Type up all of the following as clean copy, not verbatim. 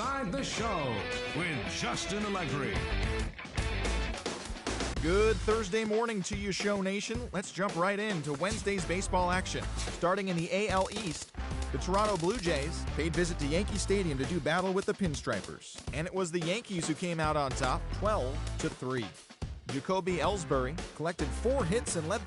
Inside the Show with Justin Allegri. Good Thursday morning to you, Show Nation. Let's jump right into Wednesday's baseball action. Starting in the AL East, the Toronto Blue Jays paid visit to Yankee Stadium to do battle with the Pinstripers. And it was the Yankees who came out on top, 12-3. Jacoby Ellsbury collected 4 hits and led...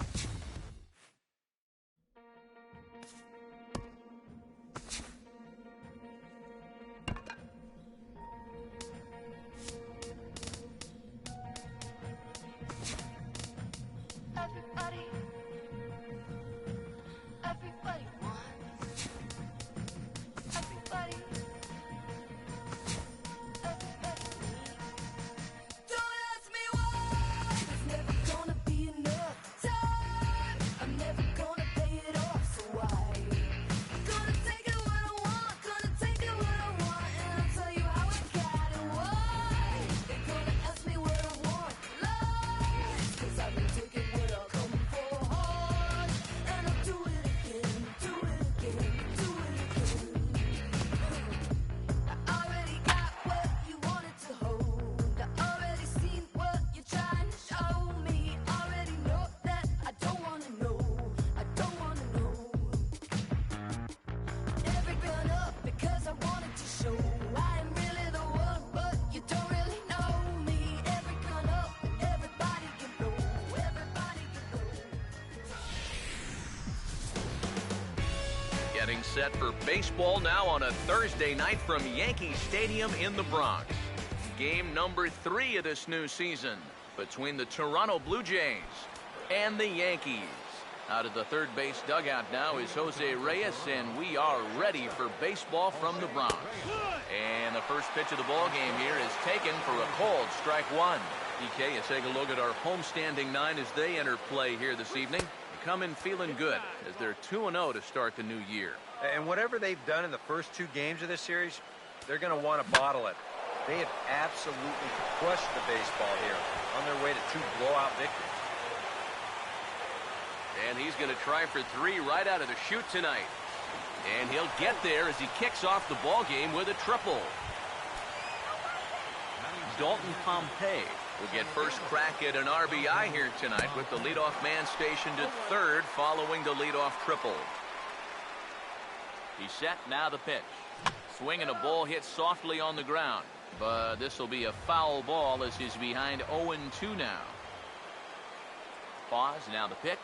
Getting set for baseball now on a Thursday night from Yankee Stadium in the Bronx. Game number 3 of this new season between the Toronto Blue Jays and the Yankees. Out of the third base dugout now is Jose Reyes, and we are ready for baseball from the Bronx. And the first pitch of the ball game here is taken for a cold strike one. DK, you take a look at our homestanding 9 as they enter play here this evening. Come in feeling good as they're 2-0 to start the new year. And whatever they've done in the first 2 games of this series, they're going to want to bottle it. They have absolutely crushed the baseball here on their way to 2 blowout victories. And he's going to try for 3 right out of the chute tonight. And he'll get there as he kicks off the ball game with a triple. Dalton Pompey will get first crack at an RBI here tonight with the leadoff man stationed at third following the leadoff triple. He's set, now the pitch. Swinging a ball hit softly on the ground, but this will be a foul ball as he's behind 0-2 now. Pause, now the pitch.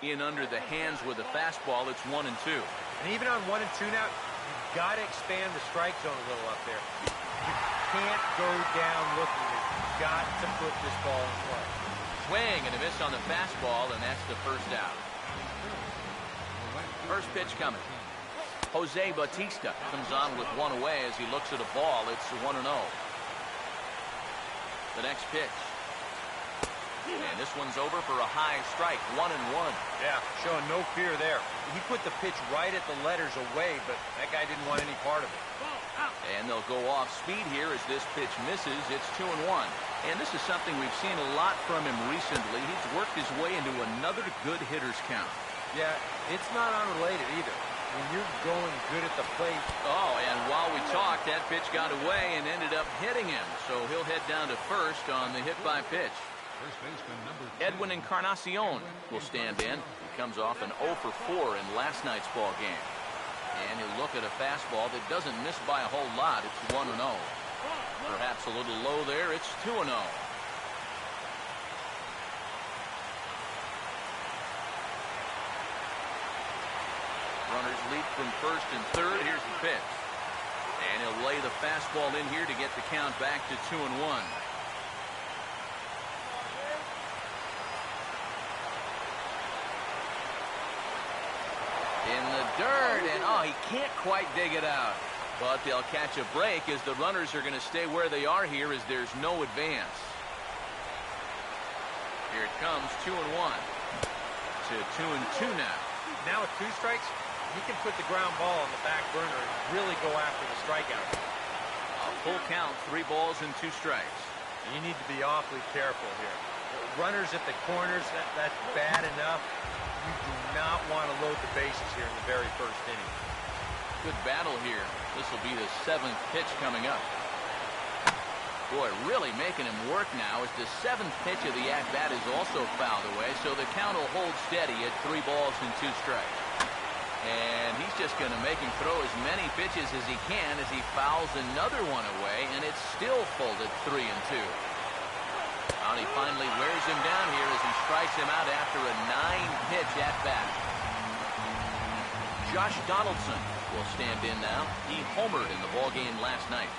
In under the hands with a fastball, it's 1-2. And even on 1-2 now, you've got to expand the strike zone a little up there. You can't go down looking. You've got to put this ball in play. Swing and a miss on the fastball, and that's the first out. First pitch coming. Jose Bautista comes on with 1 away as he looks at a ball. It's 1-0. The next pitch. And this one's over for a high strike, 1-1. Yeah, showing no fear there. He put the pitch right at the letters away, but that guy didn't want any part of it. And they'll go off speed here as this pitch misses. It's 2-1. And this is something we've seen a lot from him recently. He's worked his way into another good hitter's count. Yeah, it's not unrelated either. When you're going good at the plate. Oh, and while we talked, that pitch got away and ended up hitting him. So he'll head down to first on the hit by pitch. Edwin Encarnacion will stand in. He comes off an 0 for 4 in last night's ball game. And he'll look at a fastball that doesn't miss by a whole lot. It's 1-0. Perhaps a little low there. It's 2-0. Runners lead from first and third. Here's the pitch. And he'll lay the fastball in here to get the count back to 2-1. In the dirt, and he can't quite dig it out. But they'll catch a break as the runners are going to stay where they are here as there's no advance. Here it comes, 2-1 to 2-2 now. Now with 2 strikes, he can put the ground ball on the back burner and really go after the strikeout. A full count, 3 balls and 2 strikes. You need to be awfully careful here. Runners at the corners, that's bad enough. You do not want to load the bases here in the very first inning. Good battle here. This will be the 7th pitch coming up. Boy, really making him work now as the 7th pitch of the at-bat is also fouled away, so the count will hold steady at 3 balls and 2 strikes. And he's just going to make him throw as many pitches as he can as he fouls another one away, and it's still full at 3-2. And he finally wears him down here as he strikes him out after a 9-pitch at-bat. Josh Donaldson will stand in now. He homered in the ballgame last night.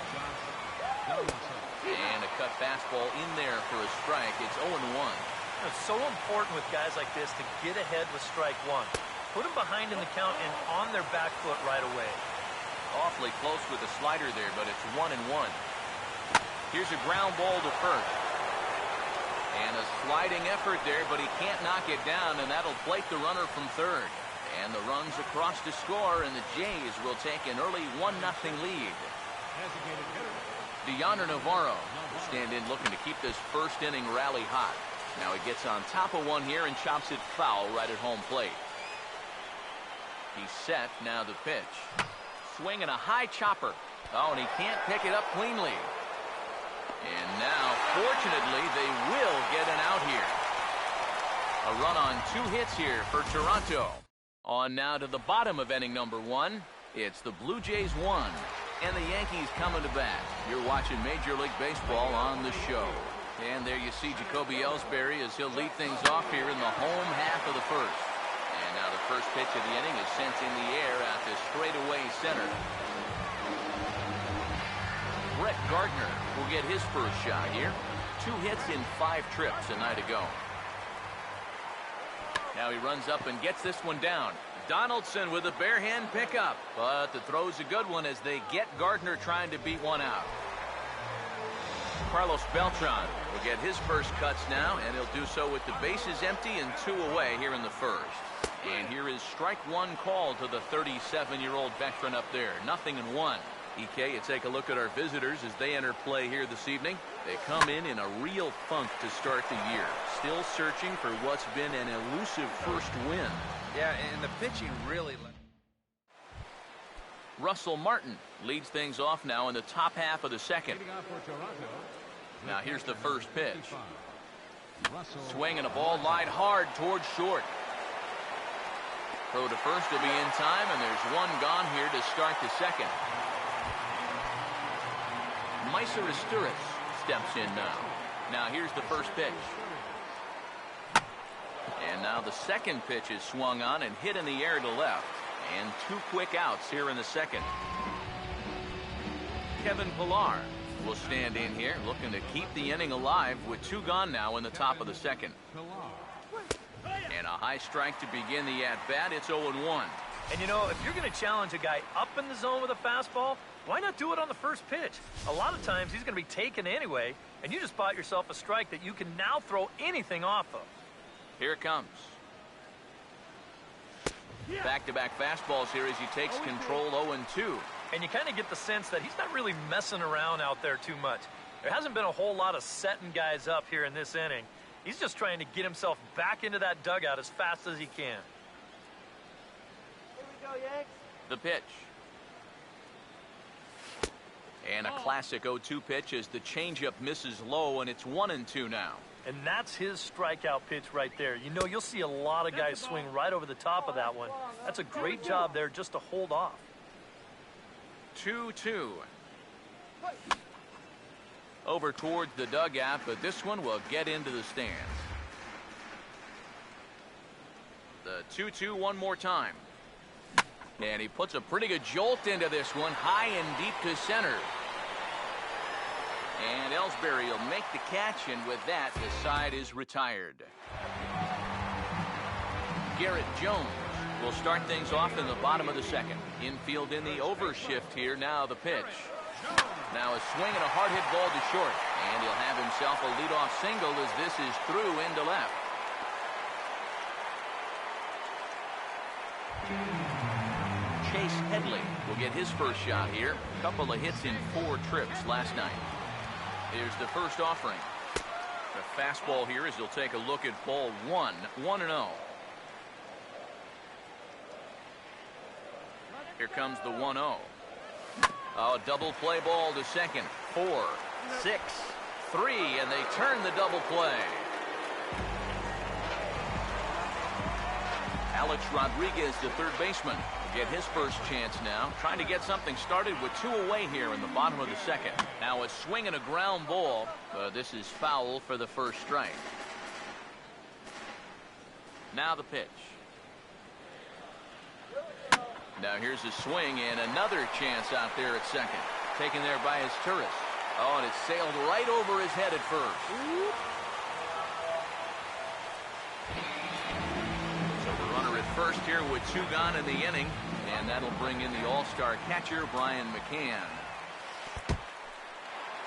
And a cut fastball in there for a strike. It's 0-1. It's so important with guys like this to get ahead with strike one. Put them behind in the count and on their back foot right away. Awfully close with the slider there, but it's 1-1. Here's a ground ball to first. And a sliding effort there, but he can't knock it down, and that'll plate the runner from third. And the runs across to score, and the Jays will take an early 1-0 lead. Deoner Navarro will stand in looking to keep this first inning rally hot. Now he gets on top of one here and chops it foul right at home plate. He's set, now the pitch. Swinging a high chopper. Oh, and he can't pick it up cleanly. And now, fortunately, they will get an out here. A run on 2 hits here for Toronto. On now to the bottom of inning number 1. It's the Blue Jays 1 and the Yankees coming to bat. You're watching Major League Baseball on the show. And there you see Jacoby Ellsbury as he'll lead things off here in the home half of the first. And now the first pitch of the inning is sent in the air at the straightaway center. Brett Gardner will get his first shot here. 2 hits in 5 trips a night ago. Now he runs up and gets this one down. Donaldson with a bare hand pickup, but the throw's a good one as they get Gardner trying to beat one out. Carlos Beltran will get his first cuts now, and he'll do so with the bases empty and 2 away here in the first. And here is strike 1 called to the 37-year-old veteran up there. 0-1. EK, you take a look at our visitors as they enter play here this evening. They come in a real funk to start the year. Still searching for what's been an elusive first win. Yeah, and the pitching really... Russell Martin leads things off now in the top half of the second. Now here's the first pitch. Swinging a ball lined hard towards short. Throw to first will be in time, and there's one gone here to start the second. Meiser Asturias steps in now. Now here's the first pitch. And now the second pitch is swung on and hit in the air to left. And 2 quick outs here in the second. Kevin Pillar will stand in here looking to keep the inning alive with 2 gone now in the top of the second. And a high strike to begin the at-bat. It's 0-1. And you know, if you're going to challenge a guy up in the zone with a fastball, why not do it on the first pitch? A lot of times he's going to be taken anyway, and you just bought yourself a strike that you can now throw anything off of. Here it comes. Back-to-back fastballs here as he takes control 0-2. And you kind of get the sense that he's not really messing around out there too much. There hasn't been a whole lot of setting guys up here in this inning. He's just trying to get himself back into that dugout as fast as he can. Here we go, Yanks. The pitch. And a classic 0-2 pitch as the changeup misses low, and it's 1-2 now. And that's his strikeout pitch right there. You know, you'll see a lot of guys swing right over the top of that one. That's a great job there just to hold off. 2-2. Over towards the dugout, but this one will get into the stands. The 2-2 one more time. And he puts a pretty good jolt into this one, high and deep to center. And Ellsbury will make the catch, and with that, the side is retired. Garrett Jones will start things off in the bottom of the second. Infield in the overshift here. Now the pitch. Now a swing and a hard hit ball to short. And he'll have himself a leadoff single as this is through into left. Chase Headley will get his first shot here. Couple of hits in 4 trips last night. Here's the first offering. The fastball here as he'll take a look at ball 1. 1-0. Here comes the 1-0. Oh, double play ball to second. 4, 6, 3, and they turn the double play. Alex Rodriguez, the third baseman, get his first chance now. Trying to get something started with 2 away here in the bottom of the second. Now a swing and a ground ball. This is foul for the first strike. Now the pitch. Now here's a swing and another chance out there at second. Taken there by his Turris. Oh, and it sailed right over his head at first. So the runner at first here with 2 gone in the inning. And that'll bring in the all-star catcher, Brian McCann.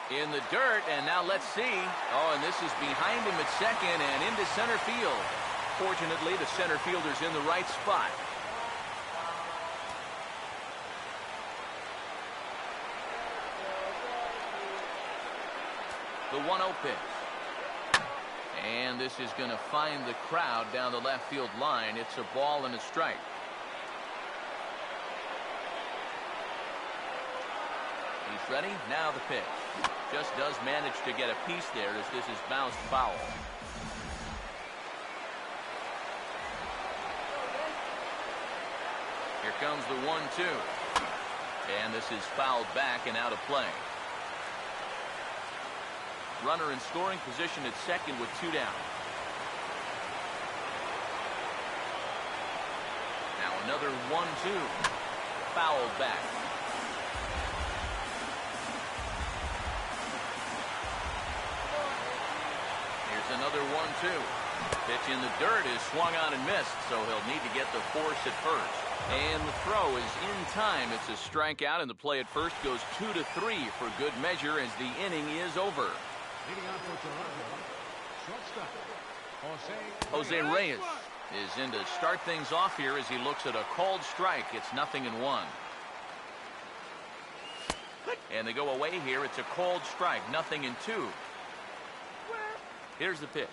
In the dirt, and now let's see. Oh, and this is behind him at second and into center field. Fortunately, the center fielder's in the right spot. The 1-0 pitch. And this is going to find the crowd down the left field line. It's a ball and a strike. He's ready. Now the pitch. Just does manage to get a piece there as this is bounced foul. Here comes the 1-2. And this is fouled back and out of play. Runner in scoring position at second with 2 down. Now another 1-2. Fouled back. Here's another 1-2. Pitch in the dirt is swung on and missed, so he'll need to get the force at first. And the throw is in time. It's a strikeout, and the play at first goes 2-3 for good measure as the inning is over. Jose Reyes is in to start things off here as he looks at a called strike. It's 0-1. And they go away here. It's a called strike, 0-2. Here's the pitch.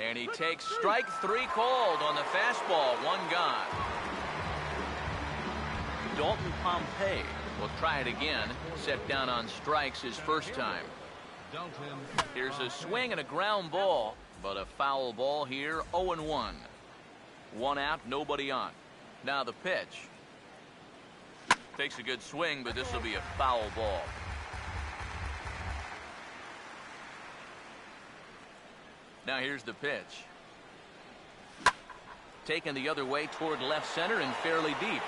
And he takes strike 3 called on the fastball. 1 gone. Dalton Pompey will try it again. Set down on strikes his first time. Here's a swing and a ground ball, but a foul ball here. 0-1. 1 out, nobody on. Now the pitch. Takes a good swing, but this will be a foul ball. Now here's the pitch. Taken the other way toward left center and fairly deep.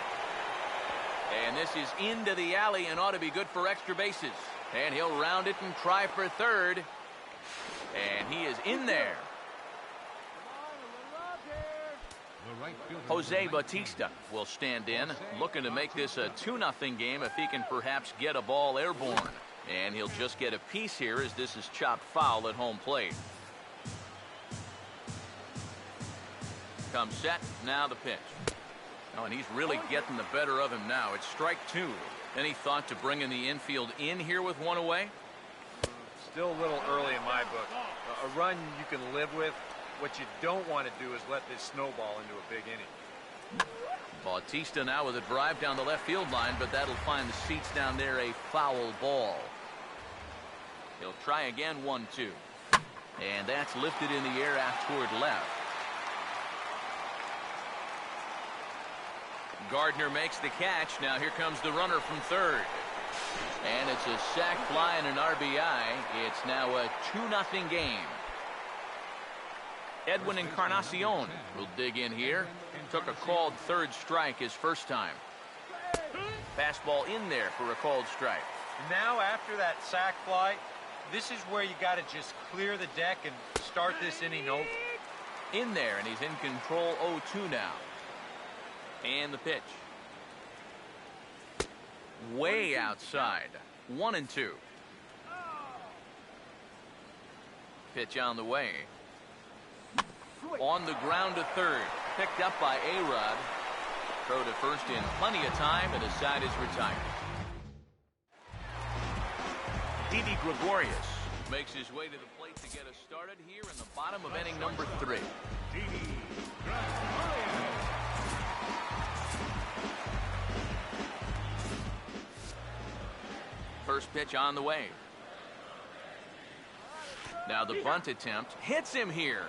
And this is into the alley and ought to be good for extra bases. And he'll round it and try for third. And he is in there. Jose Bautista will stand in, looking to make this a 2-0 game if he can perhaps get a ball airborne. And he'll just get a piece here as this is chopped foul at home plate. Comes set, now the pitch. Oh, and he's really getting the better of him now. It's strike 2. Any thought to bringing the infield in here with 1 away? Still a little early in my book. A run you can live with. What you don't want to do is let this snowball into a big inning. Bautista now with a drive down the left field line, but that'll find the seats down there a foul ball. He'll try again, 1-2. And that's lifted in the air out toward left. Gardner makes the catch. Now here comes the runner from third. And it's a sac fly and an RBI. It's now a 2-0 game. Edwin Encarnacion will dig in here. Took a called third strike his first time. Fastball in there for a called strike. Now after that sac fly, this is where you got to just clear the deck and start this inning over. In there, and he's in control. 0-2 now. And the pitch. Way outside. 1-2. Pitch on the way. On the ground to third. Picked up by A-Rod. Throw to first in plenty of time, and the side is retired. Didi Gregorius makes his way to the plate to get us started here in the bottom of inning number 3. First pitch on the way. Now the bunt attempt hits him here.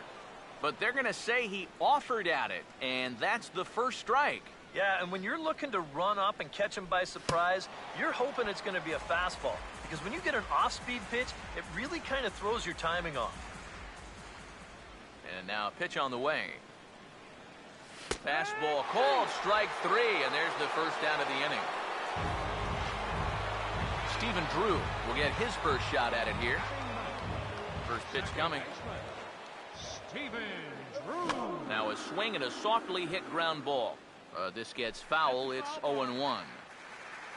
But they're going to say he offered at it, and that's the first strike. Yeah, and when you're looking to run up and catch him by surprise, you're hoping it's going to be a fastball. Because when you get an off-speed pitch, it really kind of throws your timing off. And now a pitch on the way. Fastball called, strike 3, and there's the first out of the inning. Stephen Drew will get his first shot at it here. First pitch coming. Now a swing and a softly hit ground ball. This gets foul. It's 0-1.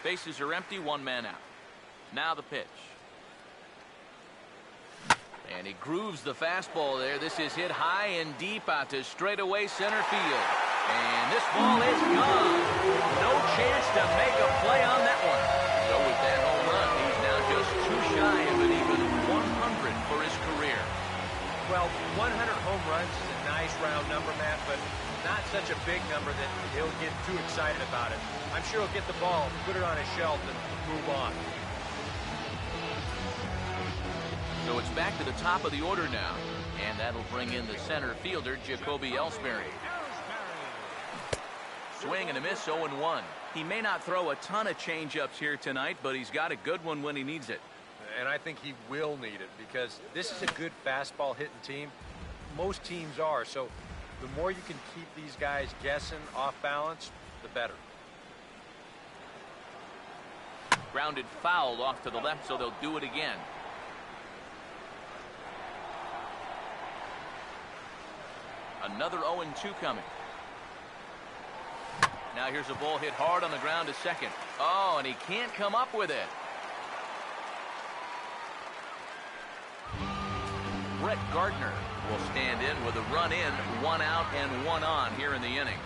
Bases are empty, one man out. Now the pitch. And he grooves the fastball there. This is hit high and deep out to straightaway center field. And this ball is gone. No chance to make a play on that one. So with that home run, he's now just too shy of an even 100 for his career. Well, 100 home runs is a nice round number, Matt, but not such a big number that he'll get too excited about it. I'm sure he'll get the ball, put it on his shelf, and move on. So it's back to the top of the order now, and that'll bring in the center fielder, Jacoby Ellsbury. Swing and a miss, 0-1. He may not throw a ton of changeups here tonight, but he's got a good one when he needs it. And I think he will need it because this is a good fastball hitting team. Most teams are, so the more you can keep these guys guessing off balance, the better. Grounded foul off to the left, so they'll do it again. Another 0-2 coming. Now here's a ball hit hard on the ground to second. Oh, and he can't come up with it. Brett Gardner will stand in with a run in, 1 out and 1 on here in the inning.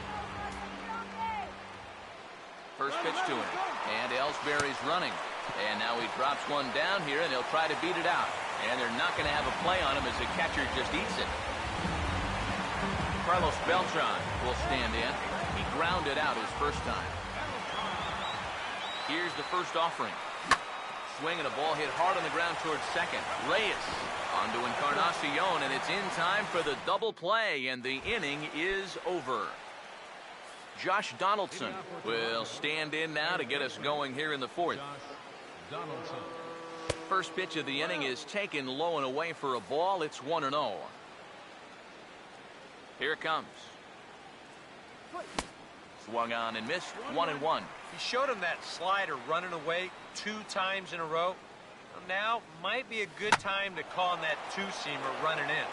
First pitch to him, and Ellsbury's running. And now he drops one down here, and he'll try to beat it out. And they're not going to have a play on him as the catcher just eats it. Carlos Beltran will stand in. He grounded out his first time. Here's the first offering. Swing and a ball hit hard on the ground towards second. Reyes onto Encarnacion, and it's in time for the double play, and the inning is over. Josh Donaldson will stand in now to get us going here in the fourth. First pitch of the inning is taken low and away for a ball. It's 1-0. Here it comes. Swung on and missed, 1-1. He showed him that slider running away 2 times in a row. Now might be a good time to call on that 2-seamer running in.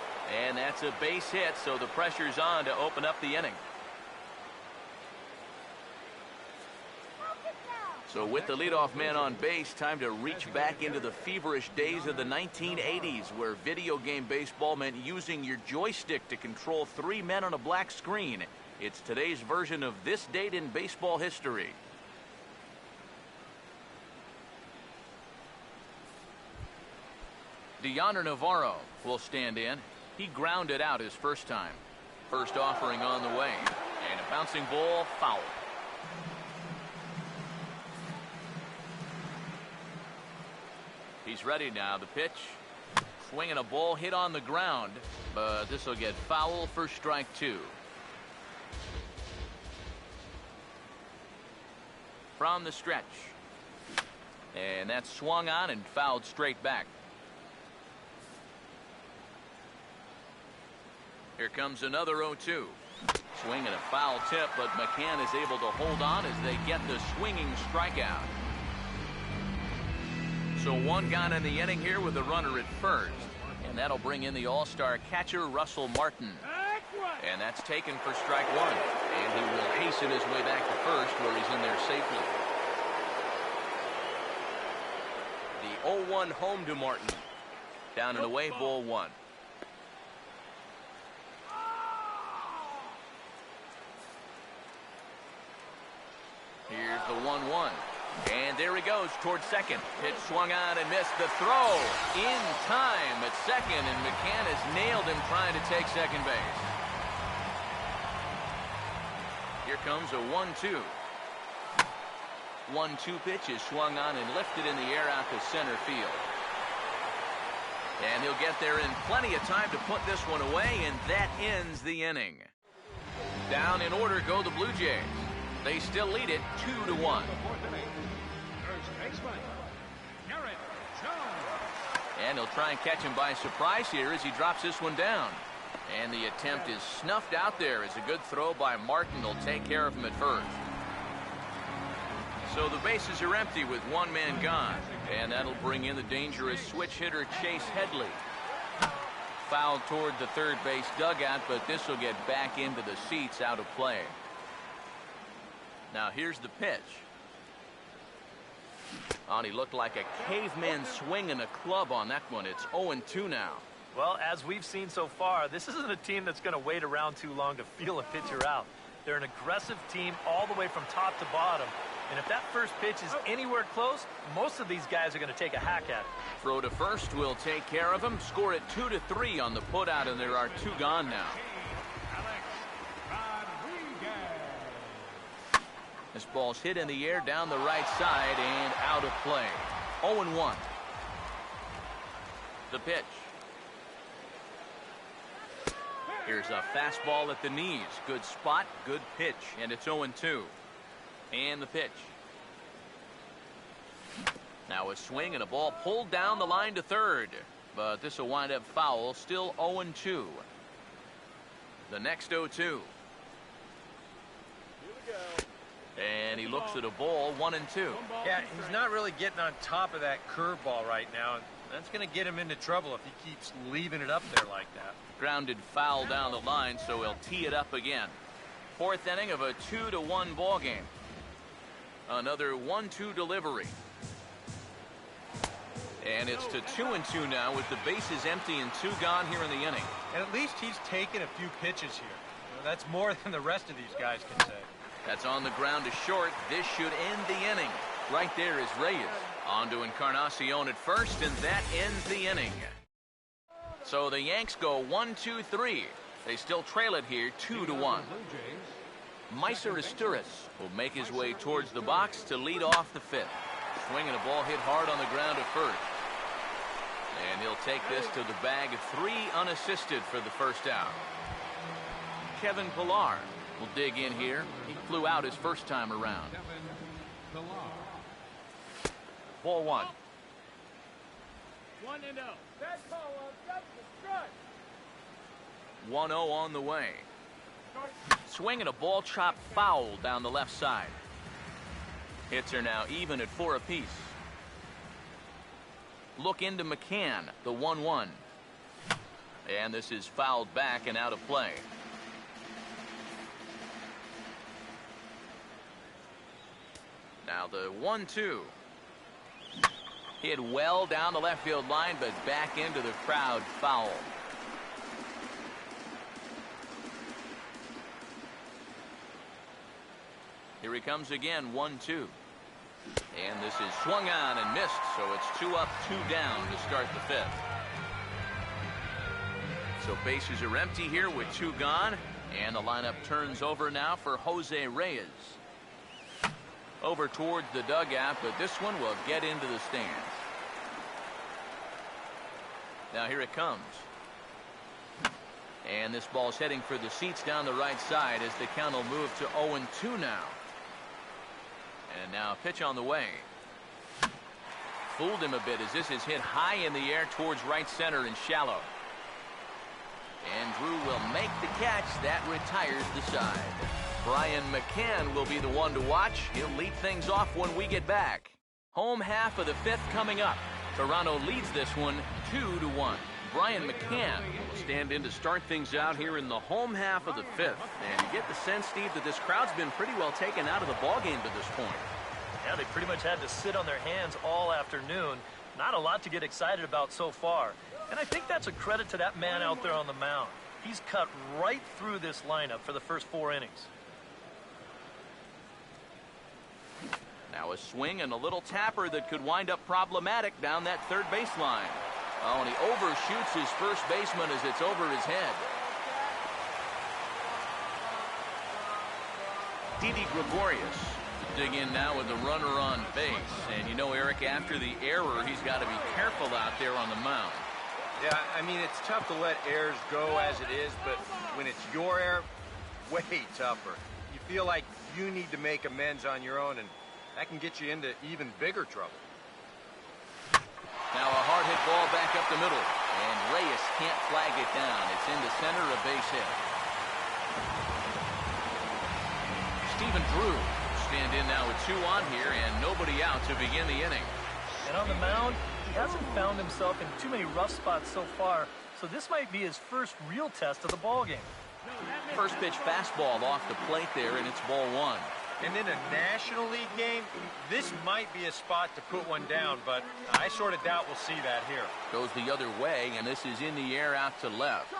And that's a base hit, so the pressure's on to open up the inning. So with the leadoff man on base, time to reach back into the feverish days of the 1980s, where video game baseball meant using your joystick to control 3 men on a black screen. It's today's version of this date in baseball history. Deoner Navarro will stand in. He grounded out his first time. First offering on the way. And a bouncing ball, foul. He's ready now. The pitch. Swinging a ball hit on the ground. But this will get foul for strike 2. From the stretch. And that's swung on and fouled straight back. Here comes another 0-2. Swing and a foul tip, but McCann is able to hold on as they get the swinging strikeout. So one gone in the inning here with a runner at first. And that'll bring in the all-star catcher, Russell Martin. And that's taken for strike 1. And he will hasten his way back to first, where he's in there safely. The 0-1 home to Martin. Down and away, ball 1. Here's the 1-1. And there he goes towards second. Pitch swung on and missed. The throw in time at second, and McCann has nailed him trying to take second base. Here comes a 1-2. 1-2 pitch is swung on and lifted in the air out to center field. And he'll get there in plenty of time to put this one away, and that ends the inning. Down in order go the Blue Jays. They still lead it 2-1. And he'll try and catch him by surprise here as he drops this one down. And the attempt is snuffed out there as a good throw by Martin will take care of him at first. So the bases are empty with one man gone. And that'll bring in the dangerous switch hitter Chase Headley. Fouled toward the third base dugout, but this will get back into the seats out of play. Now here's the pitch. And he looked like a caveman swinging a club on that one. It's 0-2 now. Well, as we've seen so far, this isn't a team that's going to wait around too long to feel a pitcher out. They're an aggressive team all the way from top to bottom. And if that first pitch is anywhere close, most of these guys are going to take a hack at it. Throw to first will take care of him. Score it 2-3 on the putout, and there are two gone now. This ball's hit in the air down the right side and out of play. 0-1. The pitch. Here's a fastball at the knees. Good spot, good pitch, and it's 0-2. And the pitch. Now a swing and a ball pulled down the line to third. But this will wind up foul. Still 0-2. The next 0-2. And he looks at a ball, 1-2. Yeah, he's not really getting on top of that curveball right now. That's going to get him into trouble if he keeps leaving it up there like that. Grounded foul down the line, so he'll tee it up again. Fourth inning of a 2-1 ball game. Another 1-2 delivery. And it's to 2-2 now with the bases empty and two gone here in the inning. And at least he's taken a few pitches here. That's more than the rest of these guys can say. That's on the ground to short. This should end the inning. Right there is Reyes. On to Encarnacion at first, and that ends the inning. So the Yanks go 1-2-3. They still trail it here 2-1. Meiser Asturias will make his way towards the box to lead off the fifth. Swinging a ball hit hard on the ground at first. And he'll take this to the bag of 3 unassisted for the first out. Kevin Pillar will dig in here. He flew out his first time around. Ball 1. 1-0. That's call up. That's the strike. 1-0 on the way. Swinging a ball chopped foul down the left side. Hits are now even at 4 apiece. Look into McCann, the 1-1. And this is fouled back and out of play. Now the 1-2. Hit well down the left field line, but back into the crowd, foul. Here he comes again, 1-2. And this is swung on and missed, so it's 2 up, 2 down to start the fifth. So bases are empty here with 2 gone, and the lineup turns over now for Jose Reyes. Over towards the dugout, but this one will get into the stands. Now here it comes. And this ball's heading for the seats down the right side as the count will move to 0-2 now. And now a pitch on the way. Fooled him a bit as this is hit high in the air towards right center and shallow. And Drew will make the catch. That retires the side. Brian McCann will be the one to watch. He'll lead things off when we get back. Home half of the fifth coming up. Toronto leads this one 2-1. Brian McCann will stand in to start things out here in the home half of the fifth. And you get the sense, Steve, that this crowd's been pretty well taken out of the ballgame to this point. Yeah, they pretty much had to sit on their hands all afternoon. Not a lot to get excited about so far. And I think that's a credit to that man out there on the mound. He's cut right through this lineup for the first 4 innings. Now a swing and a little tapper that could wind up problematic down that third baseline. Oh, and he overshoots his first baseman as it's over his head. Didi Gregorius Dig in now with the runner on base. And you know, Eric, after the error, he's got to be careful out there on the mound. Yeah, I mean, it's tough to let errors go as it is, but when it's your error, way tougher. You feel like you need to make amends on your own, and that can get you into even bigger trouble. Now a hard hit ball back up the middle, and Reyes can't flag it down. It's into center, a base hit. Stephen Drew stand in now with 2 on here and nobody out to begin the inning. And on the mound, he hasn't found himself in too many rough spots so far, so this might be his first real test of the ballgame. First pitch fastball off the plate there, and it's ball 1. And in a National League game, this might be a spot to put one down, but I sort of doubt we'll see that here. Goes the other way, and this is in the air out to left.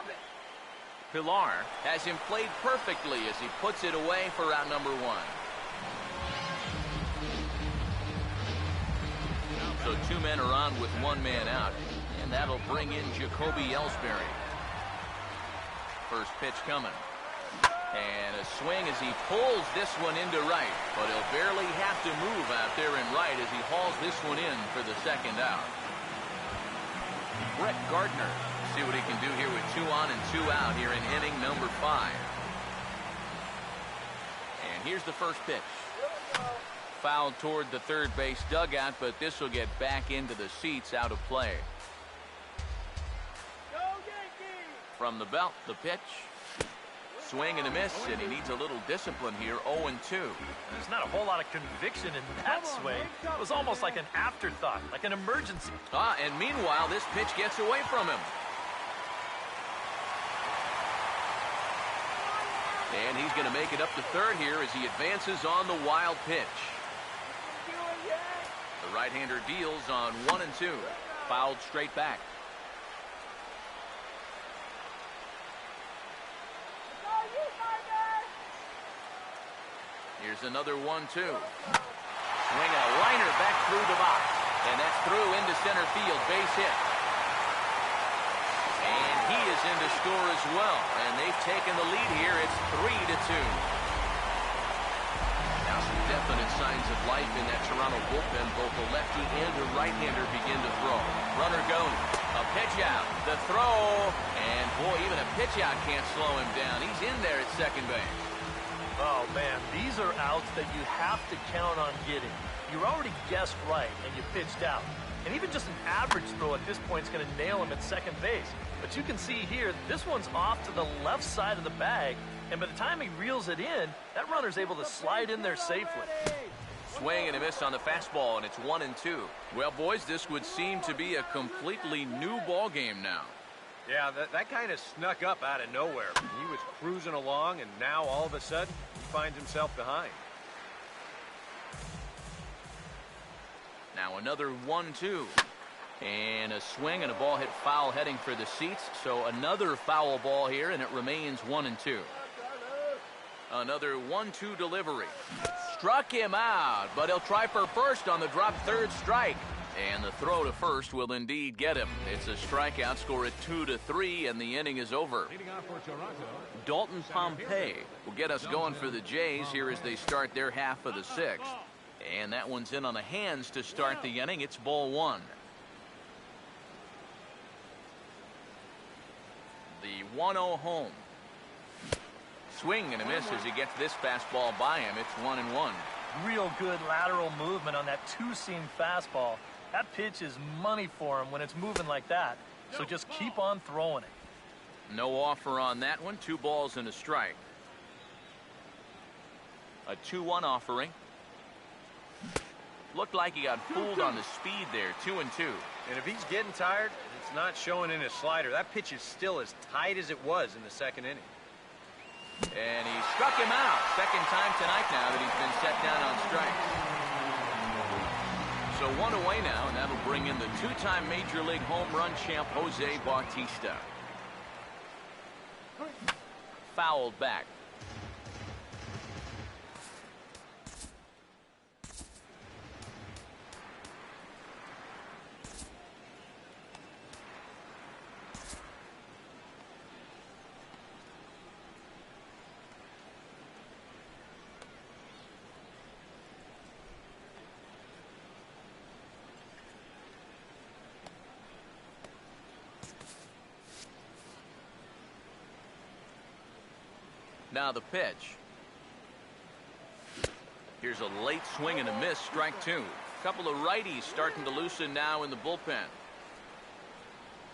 Pilar has him played perfectly as he puts it away for out number 1. So 2 men are on with 1 man out, and that'll bring in Jacoby Ellsbury. First pitch coming. And a swing as he pulls this one into right, but he'll barely have to move out there in right as he hauls this one in for the second out. Brett Gardner, see what he can do here with 2 on and 2 out here in inning number 5. And here's the first pitch. Fouled toward the third base dugout, but this will get back into the seats, out of play. Go Yankees! From the belt, the pitch. Swing and a miss, and he needs a little discipline here. 0-2. There's not a whole lot of conviction in that swing. It was almost like an afterthought, like an emergency. And meanwhile, this pitch gets away from him. And he's going to make it up to third here as he advances on the wild pitch. The right-hander deals on 1 and 2. Fouled straight back. Here's another 1-2. Swing and a liner back through the box. And that's through into center field. Base hit. And he is in to score as well. And they've taken the lead here. It's 3-2. Now some definite signs of life in that Toronto bullpen. Both the lefty and the right-hander begin to throw. Runner going. A pitch out. The throw. And boy, even a pitch out can't slow him down. He's in there at second base. Oh, man, these are outs that you have to count on getting. You already guessed right, and you pitched out. And even just an average throw at this point is going to nail him at second base. But you can see here, this one's off to the left side of the bag, and by the time he reels it in, that runner's able to slide in there safely. Swing and a miss on the fastball, and it's 1 and 2. Well, boys, this would seem to be a completely new ball game now. Yeah, that kind of snuck up out of nowhere. He was cruising along, and now all of a sudden, he finds himself behind. Now another 1-2. And a swing and a ball hit foul heading for the seats. So another foul ball here, and it remains 1 and 2. Another 1-2 delivery. Struck him out, but he'll try for first on the drop third strike. And the throw to first will indeed get him. It's a strikeout, score at 2-3, and the inning is over. Dalton Pompey will get us going for the Jays here as they start their half of the 6th. And that one's in on the hands to start the inning. It's ball 1. The 1-0 home. Swing and a miss as he gets this fastball by him. It's 1-1. Real good lateral movement on that 2-seam fastball. That pitch is money for him when it's moving like that. So just keep on throwing it. No offer on that one. 2 balls and a strike. A 2-1 offering. Looked like he got fooled on the speed there. 2-2. And if he's getting tired, it's not showing in his slider. That pitch is still as tight as it was in the second inning. And he struck him out. Second time tonight now that he's been set down on strikes. So 1 away now, and that'll bring in the 2-time Major League home run champ Jose Bautista. Fouled back. Now the pitch. Here's a late swing and a miss, strike two. Couple of righties starting to loosen now in the bullpen.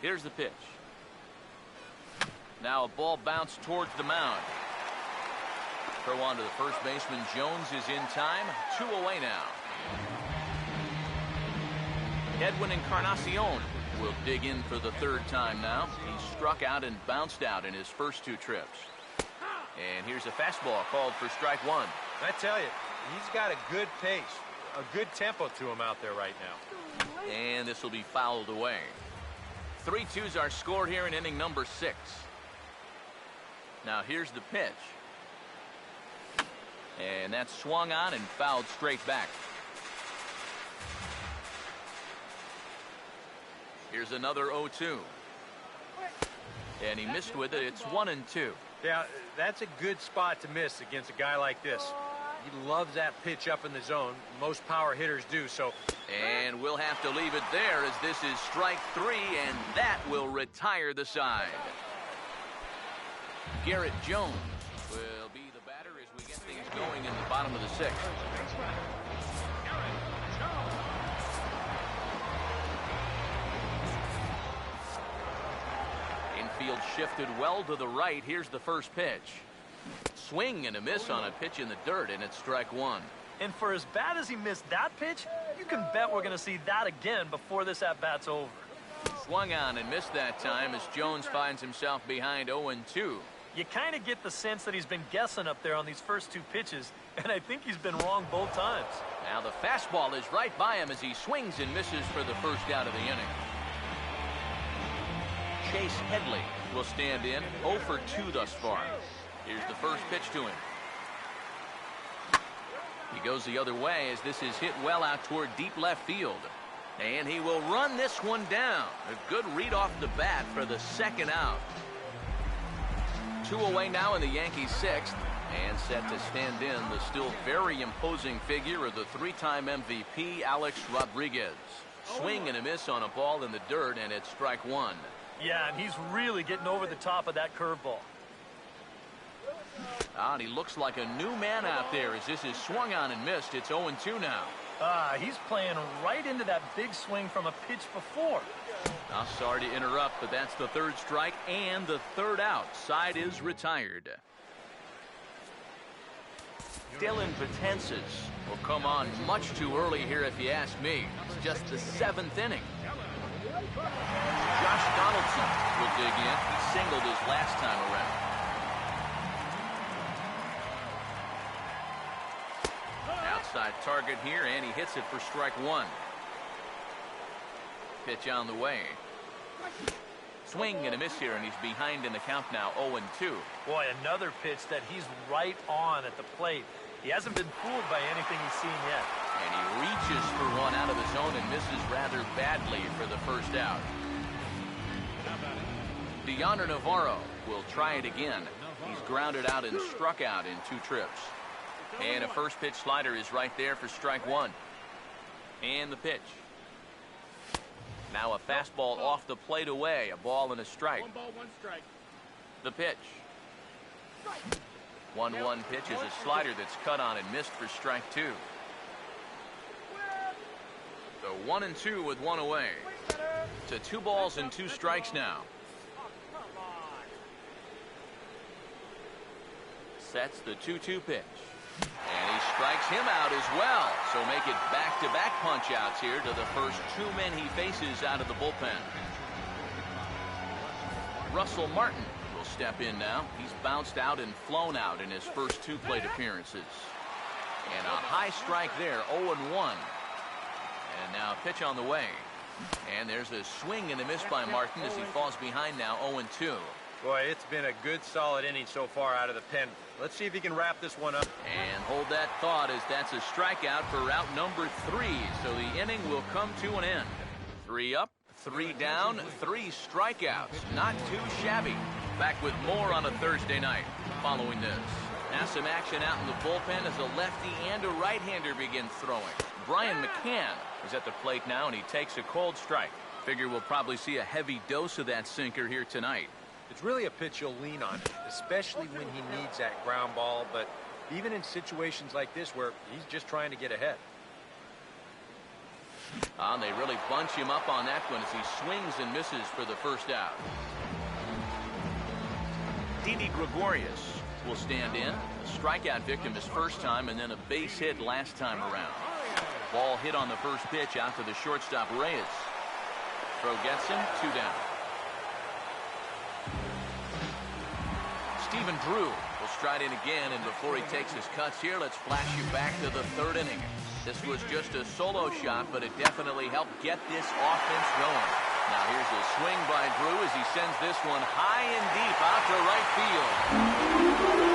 Here's the pitch. Now a ball bounced towards the mound. Throw on to the first baseman. Jones is in time. 2 away now. Edwin Encarnacion will dig in for the third time now. He struck out and bounced out in his first 2 trips. And here's a fastball called for strike one. I tell you, he's got a good pace, a good tempo to him out there right now. And this will be fouled away. 3-2's our score here in inning number 6. Now here's the pitch. And that's swung on and fouled straight back. Here's another 0-2. And he missed with it. It's 1-2. Yeah, that's a good spot to miss against a guy like this. He loves that pitch up in the zone. Most power hitters do, so. And we'll have to leave it there as this is strike 3, and that will retire the side. Garrett Jones will be the batter as we get things going in the bottom of the 6th. Infield shifted well to the right. Here's the first pitch. Swing and a miss on a pitch in the dirt, and it's strike one. And for as bad as he missed that pitch, you can bet we're going to see that again before this at-bat's over. Swung on and missed that time as Jones finds himself behind 0-2. You kind of get the sense that he's been guessing up there on these first 2 pitches, and I think he's been wrong both times. Now the fastball is right by him as he swings and misses for the first out of the inning. Chase Headley will stand in, 0 for 2 thus far. Here's the first pitch to him. He goes the other way as this is hit well out toward deep left field. And he will run this one down. A good read off the bat for the second out. 2 away now in the Yankees 6th. And set to stand in the still very imposing figure of the 3-time MVP, Alex Rodriguez. Swing and a miss on a ball in the dirt, and it's strike one. Yeah, and he's really getting over the top of that curveball. And he looks like a new man out there as this is swung on and missed. It's 0-2 now. He's playing right into that big swing from a pitch before. Now, sorry to interrupt, but that's the 3rd strike and the 3rd out. Side is retired. Dylan Betances will come on much too early here if you ask me. It's just the 7th inning. Josh Donaldson will dig in. He singled his last time around. Outside target here, and he hits it for strike one. Pitch on the way. Swing and a miss here, and he's behind in the count now, 0-2. Boy, another pitch that he's right on at the plate. He hasn't been fooled by anything he's seen yet. And he reaches for one out of his zone and misses rather badly for the first out. Deoner Navarro will try it again. He's grounded out and struck out in 2 trips. And a first pitch slider is right there for strike one. And the pitch. Now a fastball off the plate away. A ball and a strike. 1 ball, 1 strike. The pitch. 1-1 pitch is a slider that's cut on and missed for strike two. So 1-2 with 1 away. To 2 balls and 2 strikes now. Sets the 2-2 pitch. And he strikes him out as well. So make it back-to-back punch-outs here to the first 2 men he faces out of the bullpen. Russell Martin will step in now. He's bounced out and flown out in his first 2 plate appearances. And a high strike there, 0-1. And now a pitch on the way. And there's a swing and a miss by Martin as he falls behind now, 0-2. Boy, it's been a good, solid inning so far out of the pen. Let's see if he can wrap this one up. And hold that thought as that's a strikeout for route number 3. So the inning will come to an end. 3 up, 3 down, 3 strikeouts. Not too shabby. Back with more on a Thursday night following this. Now some action out in the bullpen as a lefty and a right-hander begin throwing. Brian McCann is at the plate now, and he takes a cold strike. Figure we'll probably see a heavy dose of that sinker here tonight. It's really a pitch you'll lean on, especially when he needs that ground ball, but even in situations like this where he's just trying to get ahead. And they really bunch him up on that one as he swings and misses for the first out. Didi Gregorius will stand in. Strikeout victim his first time, and then a base hit last time around. Ball hit on the first pitch out to the shortstop Reyes. Throw gets him, 2 down. Stephen Drew will stride in again, and before he takes his cuts here, let's flash you back to the 3rd inning. This was just a solo shot, but it definitely helped get this offense going. Now here's a swing by Drew as he sends this one high and deep out to right field.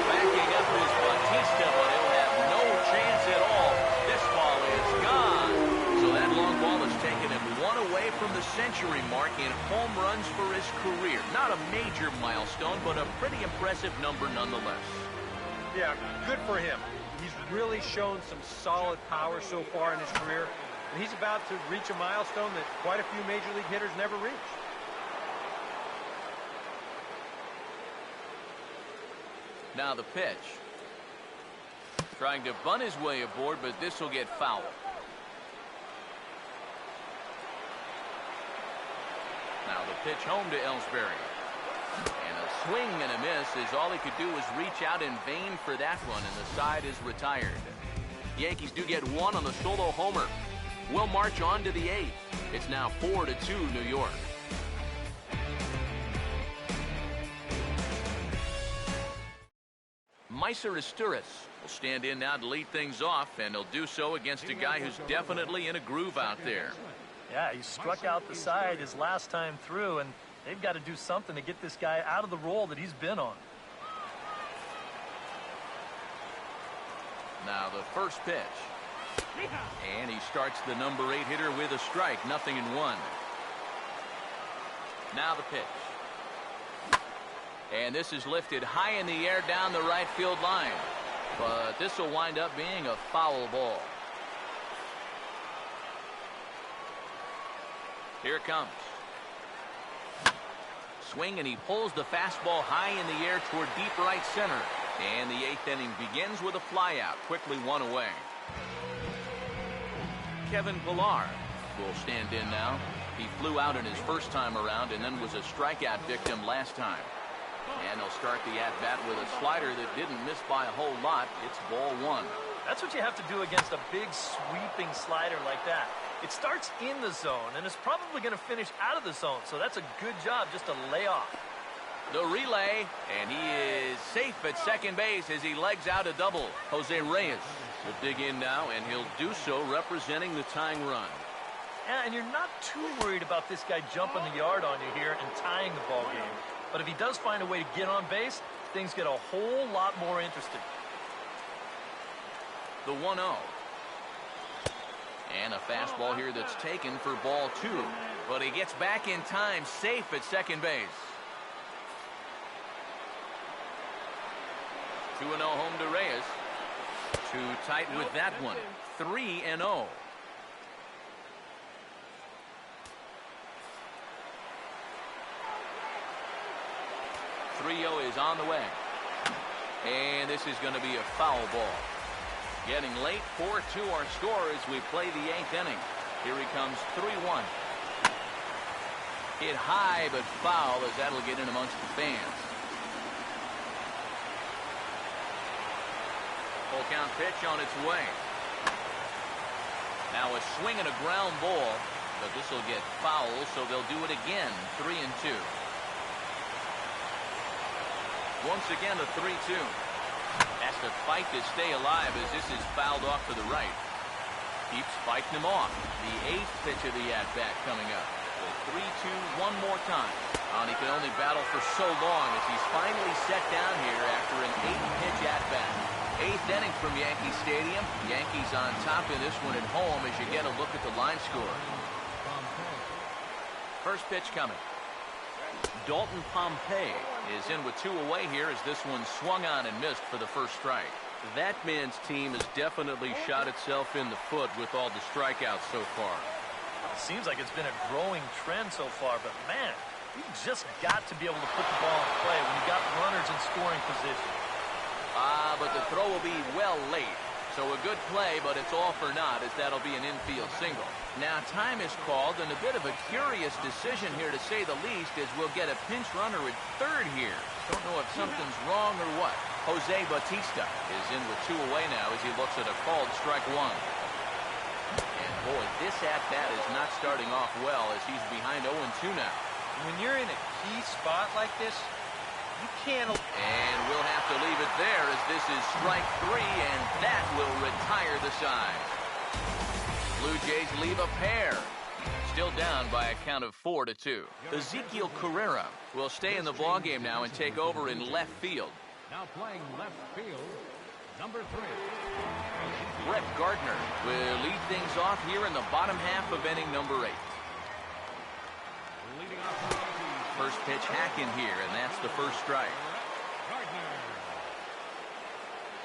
Backing up is Bautista, but he'll have no chance at all. This ball is gone. So that long ball has taken him 1 away from the century mark in home runs for his career. Not a major milestone, but a pretty impressive number nonetheless. Yeah, good for him. He's really shown some solid power so far in his career. And he's about to reach a milestone that quite a few major league hitters never reach. Now the pitch. Trying to bunt his way aboard, but this will get foul. Now the pitch home to Ellsbury. And a swing and a miss as all he could do was reach out in vain for that one, and the side is retired. Yankees do get 1 on the solo homer. We'll march on to the 8th. It's now 4-2 New York. Meiser Asturias will stand in now to lead things off, and he'll do so against a guy who's definitely in a groove out there. Yeah, he struck out the side his last time through, and they've got to do something to get this guy out of the role that he's been on. Now the first pitch. And he starts the number 8 hitter with a strike, 0-1. Now the pitch. And this is lifted high in the air down the right field line. But this will wind up being a foul ball. Here it comes. Swing, and he pulls the fastball high in the air toward deep right center. And the 8th inning begins with a flyout, quickly 1 away. Kevin Pillar will stand in now. He flew out in his first time around and then was a strikeout victim last time. And he'll start the at-bat with a slider that didn't miss by a whole lot. It's ball 1. That's what you have to do against a big sweeping slider like that. It starts in the zone, and it's probably going to finish out of the zone, so that's a good job just to lay off. The relay, and he is safe at second base as he legs out a double. Jose Reyes will dig in now, and he'll do so representing the tying run. Yeah, and you're not too worried about this guy jumping the yard on you here and tying the ball game. But if he does find a way to get on base, things get a whole lot more interesting. The 1-0. And a fastball here that's taken for ball 2. But he gets back in time, safe at second base. 2-0 home to Reyes. Too tight with that one. 3-0. Is on the way. And this is going to be a foul ball. Getting late, 4-2 our score as we play the 8th inning. Here he comes, 3-1. Hit high but foul as that'll get in amongst the fans. Full count pitch on its way. Now a swing and a ground ball, but this will get foul, so they'll do it again. 3-2. Once again, a 3-2. Has to fight to stay alive as this is fouled off to the right. Keeps fighting him off. The 8th pitch of the at-bat coming up. The 3-2 one more time. And he can only battle for so long as he's finally set down here after an 8-pitch at-bat. 8th inning from Yankee Stadium. Yankees on top in this one at home as you get a look at the line score. First pitch coming. Dalton Pompey is in with 2 away here as this one swung on and missed for the first strike. That man's team has definitely shot itself in the foot with all the strikeouts so far. It seems like it's been a growing trend so far, but man, you just got to be able to put the ball in play when you got runners in scoring position. But the throw will be well late. So a good play, but it's all for naught, as that'll be an infield single. Now time is called, and a bit of a curious decision here to say the least, as we'll get a pinch runner at third here. Don't know if something's wrong or what. Jose Bautista is in with 2 away now as he looks at a called strike 1. And boy, this at-bat is not starting off well as he's behind 0-2 now. When you're in a key spot like this, you can't... And we'll have to leave it there as this is strike 3, and that will retire the side. Blue Jays leave a pair. Still down by a count of 4-2. Ezekiel Carrera will stay in the ballgame now and take over in left field. Now playing left field, number 3. Brett Gardner will lead things off here in the bottom half of inning number 8. Leading off the Yankees. First pitch hack in here, and that's the first strike. Gardner.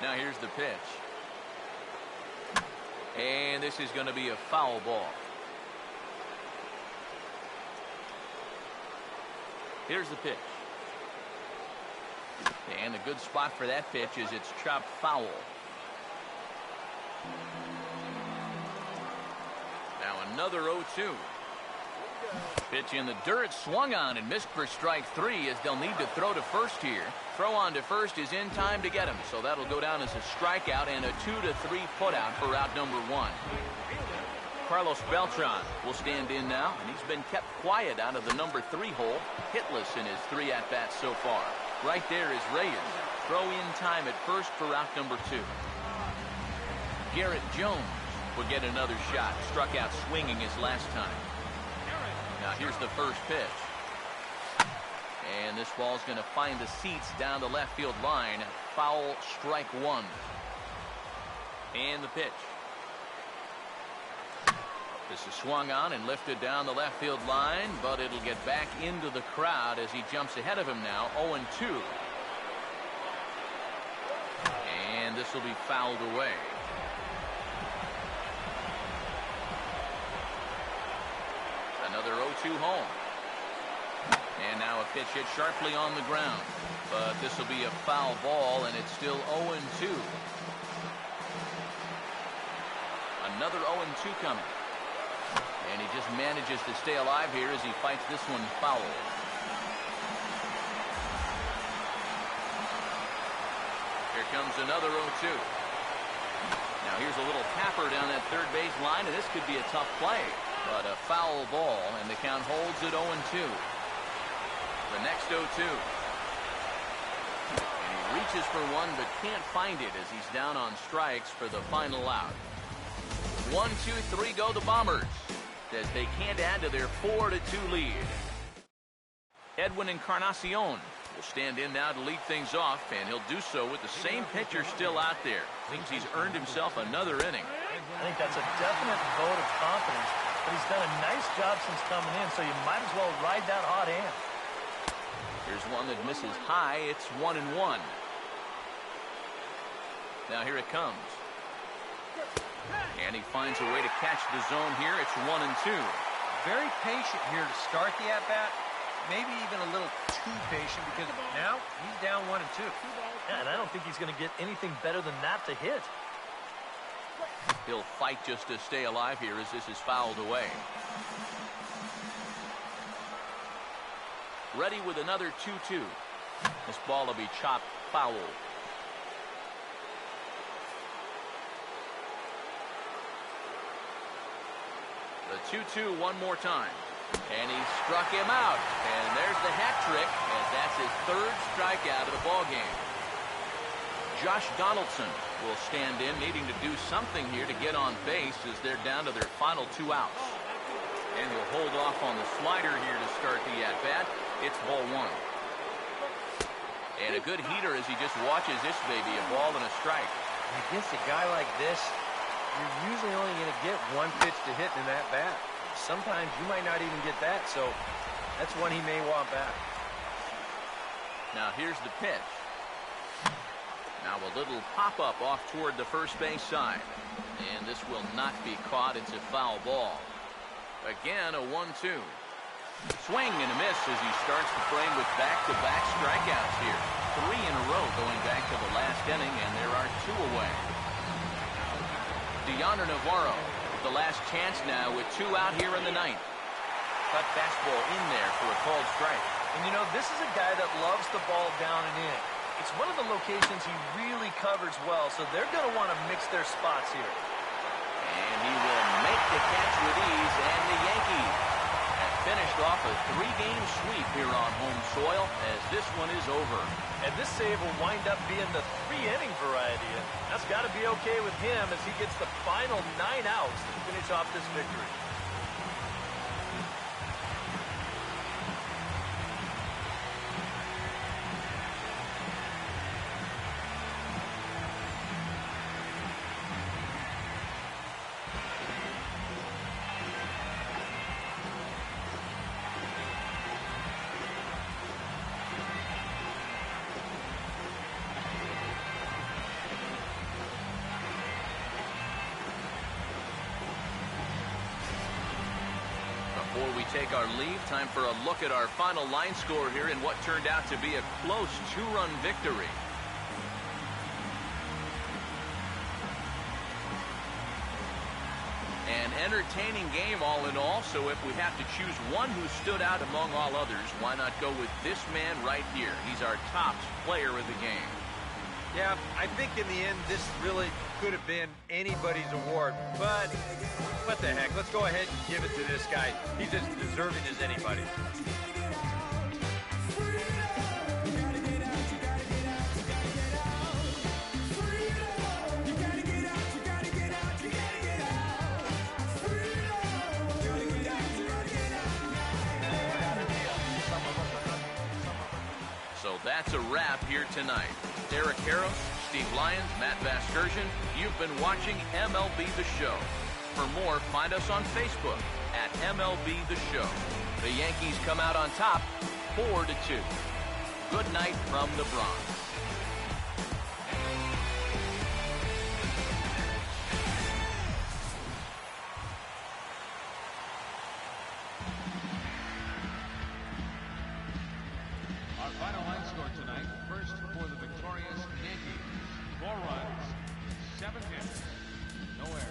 Now here's the pitch. And this is going to be a foul ball. Here's the pitch. And a good spot for that pitch is it's chopped foul. Now another 0-2. Pitch in the dirt, swung on and missed for strike 3 as they'll need to throw to first here. Throw on to first is in time to get him, so that'll go down as a strikeout and a 2-3 putout for out number 1. Carlos Beltran will stand in now, and he's been kept quiet out of the number 3 hole, hitless in his 3 at-bats so far. Right there is Reyes. Throw in time at first for out number 2. Garrett Jones will get another shot. Struck out swinging his last time. Now here's the first pitch. And this ball's going to find the seats down the left field line. Foul, strike 1. And the pitch. This is swung on and lifted down the left field line, but it'll get back into the crowd as he jumps ahead of him now, 0-2. And this will be fouled away. Another 0-2 home. And now a pitch hit sharply on the ground. But this will be a foul ball, and it's still 0-2. Another 0-2 coming. And he just manages to stay alive here as he fights this one foul. Here comes another 0-2. Now here's a little tapper down that third base line, and this could be a tough play. But a foul ball, and the count holds at 0-2. The next 0-2. And he reaches for one, but can't find it as he's down on strikes for the final out. 1, 2, 3 go the Bombers, as they can't add to their 4-2 lead. Edwin Encarnacion will stand in now to lead things off, and he'll do so with the same pitcher still out there. Thinks he's earned himself another inning. I think that's a definite vote of confidence, but he's done a nice job since coming in, so you might as well ride that hot hand. Here's one that misses high. It's 1-1. Now here it comes. And he finds a way to catch the zone here. It's 1-2. Very patient here to start the at-bat. Maybe even a little too patient because now he's down 1-2. Yeah, and I don't think he's going to get anything better than that to hit. He'll fight just to stay alive here as this is fouled away. Ready with another 2-2. This ball will be chopped foul. The 2-2 one more time. And he struck him out. And there's the hat trick, as that's his third strikeout of the ballgame. Josh Donaldson will stand in, needing to do something here to get on base as they're down to their final 2 outs. And he'll hold off on the slider here to start the at-bat. It's ball 1. And a good heater as he just watches this baby, a ball and a strike. Against a guy like this, you're usually only going to get one pitch to hit in that bat. Sometimes you might not even get that, so that's one he may want back. Now here's the pitch. Now a little pop-up off toward the first base side. And this will not be caught. It's a foul ball. Again, a 1-2. Swing and a miss as he starts the frame with back-to-back strikeouts here. 3 in a row going back to the last inning, and there are 2 away. Deoner Navarro, the last chance now with 2 out here in the ninth. Cut fastball in there for a called strike. And you know, this is a guy that loves the ball down and in. It's one of the locations he really covers well, so they're going to want to mix their spots here. And he will make the catch with ease, and the Yankees have finished off a 3-game sweep here on home soil as this one is over. And this save will wind up being the 3-inning variety, and that's got to be okay with him as he gets the final 9 outs to finish off this victory. Before we take our leave, time for a look at our final line score here in what turned out to be a close 2-run victory. An entertaining game all in all, so if we have to choose one who stood out among all others, why not go with this man right here? He's our top player of the game. Yeah, I think in the end, this really could have been anybody's award. But what the heck? Let's go ahead and give it to this guy. He's as deserving as anybody. So that's a wrap here tonight. Eric Harrow, Steve Lyons, Matt Vasgersian, you've been watching MLB The Show. For more, find us on Facebook at MLB The Show. The Yankees come out on top, 4-2. Good night from the Bronx. Our final line score tonight, first for the victorious Yankees. 4 runs, 7 hits, no errors.